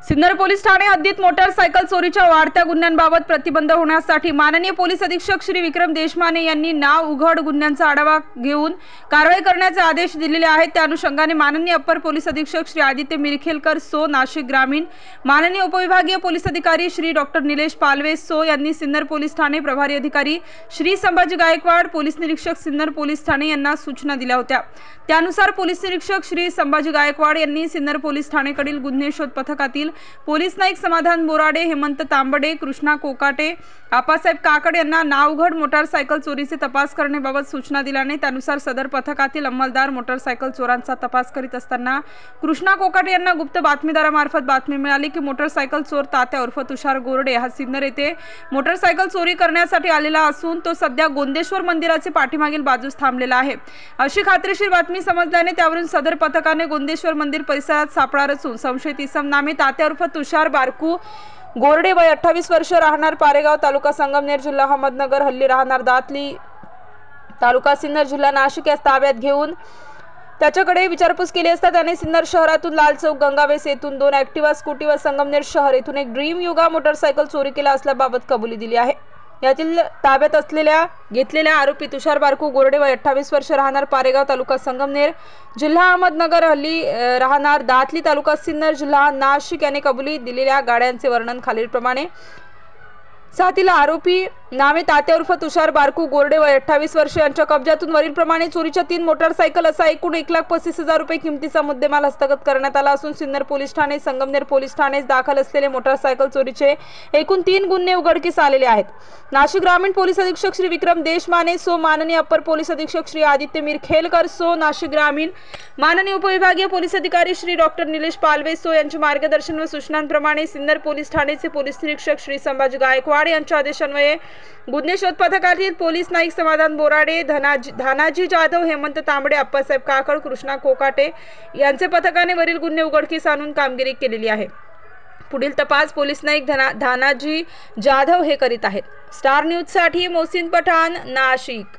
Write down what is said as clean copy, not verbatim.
Sinnar police Thane हद्दीत motorcycle चोरीच्या वाढत्या गुन्ह्यांबाबत प्रतिबंध होण्यासाठी माननीय पोलीस अधीक्षक श्री विक्रम देशमाने यांनी नाव उघड गुन्ह्यांचा आढावा घेऊन कारवाई करण्याचे आदेश दिलेले आहेत। त्या अनुषंगाने माननीय अप्पर पोलीस अधीक्षक श्री आदित्य मिरखेलकर सो नाशिक ग्रामीण, माननीय उपविभागीय पोलीस अधिकारी श्री डॉक्टर निलेश पालवे सो यांनी सिन्नर पोलीस ठाणे प्रभारी अधिकारी श्री संभाजी गायकवाड, पोलीस निरीक्षक सिन्नर पोलीस ठाणे यांना सूचना दिल्या होत्या। त्यानुसार पोलीस निरीक्षक श्री संभाजी गायकवाड यांनी सिन्नर पोलीस ठाणेकडील गुन्हे शोध पथकातील पोलीस नाईक समाधान बोराडे, हेमंत तांबडे, कृष्णा कोकाटे, आपासाहेब काकड यांना नावघड मोटारसायकल चोरीचे तपास करण्याबाबत सूचना दिल्याने त्यानुसार सदर पथकातील अंमलदार मोटारसायकल चोरांचा तपास करीत असताना कृष्णा कोकाटे यांना गुप्त बातमीदारामार्फत बातमी मिळाली की मोटारसायकल चोर तात्या उर्फ तुषार गोरडे हा सिन्नर येथे मोटारसायकल चोरी करण्यासाठी आलेला असून तो सध्या गोंदेश्वर मंदिराचे पाठीमागील बाजूस थांबलेला आहे अशी खात्रीशीर बातमी समजल्याने त्यावरून सदर पथकाने गोंदेश्वर मंदिर परिसरात सापळा रचून संशयित इसम नामे तात्या उर्फ तुषार बारकू गोरडे वय 28 वर्ष, राहणार पारेगाव, तालुका संगमनेर, जिल्हा अहमदनगर, हल्ली राहणार दातली, तालुका सिन्नर, जिल्हा नाशिक यास ताब्यात घेऊन त्याच्याकडे विचारपूस केली असता त्याने सिन्नर शहरातून लाल चौक गंगावेस येथून 2 ऍक्टिवा स्कूटी व संगमनेर शहर येथून एक ड्रीम युगा मोटारसायकल चोरी केला असल्याबाबत कबुली दिली आहे। यातील ताब्यात घेतलेल्या आरोपी तुषार बारकू गोरडे वय 28 वर्ष, राहणार पारेगाव, तालुका संगमनेर, जिल्हा अहमदनगर, हल्ली राहणार दातली, तालुका सिन्नर, जिल्हा नाशिक याने कबुली दिलेल्या गाड्यांचे वर्णन खालीलप्रमाणे। साथील आरोपी नावे तात्या उर्फ तुषार बारकू गोरडे वय 28 वर्ष यांच्या कब्जातून वरील प्रमाणे चोरीच्या 3 मोटारसायकल असा एकूण 1,35,000 रुपये किमतीचा मुद्देमाल हस्तगत करण्यात आला असून सिन्नर पोलीस ठाणे, संगमनेर पोलीस ठाणे दाखल असलेले मोटारसायकल चोरीचे एकूण 3 गुन्हे उघडकीस आलेले आहेत। नाशिक ग्रामीण पोलीस अधीक्षक श्री विक्रम देशमाने सो, माननीय अप्पर पोलीस अधीक्षक श्री आदित्य मिरखेलकर सो नाशिक ग्रामीण, माननीय उपविभागीय पोलीस अधिकारी श्री डॉक्टर निलेश पालवे सो यांच्या मार्गदर्शन व सूचनांप्रमाणे सिन्नर पोलीस ठाणेचे पोलीस निरीक्षक श्री संभाजी गायकवाड यांच्या आदेशान्वये गुन्हे शोध पथकातील पोलीस नाईक समाधान बोराडे, धानाजी जाधव, हेमंत तांबडे, आप्पासाहेब काकड, कृष्णा कोकाटे यांचे पथकाने वरील गुन्हे उघडकीस आणून कामगिरी केलेली आहे। पुढील तपास पोलीस नाईक धानाजी जाधव हे करीत आहेत। स्टार न्यूज साठी मोहसिन पठाण, नाशिक।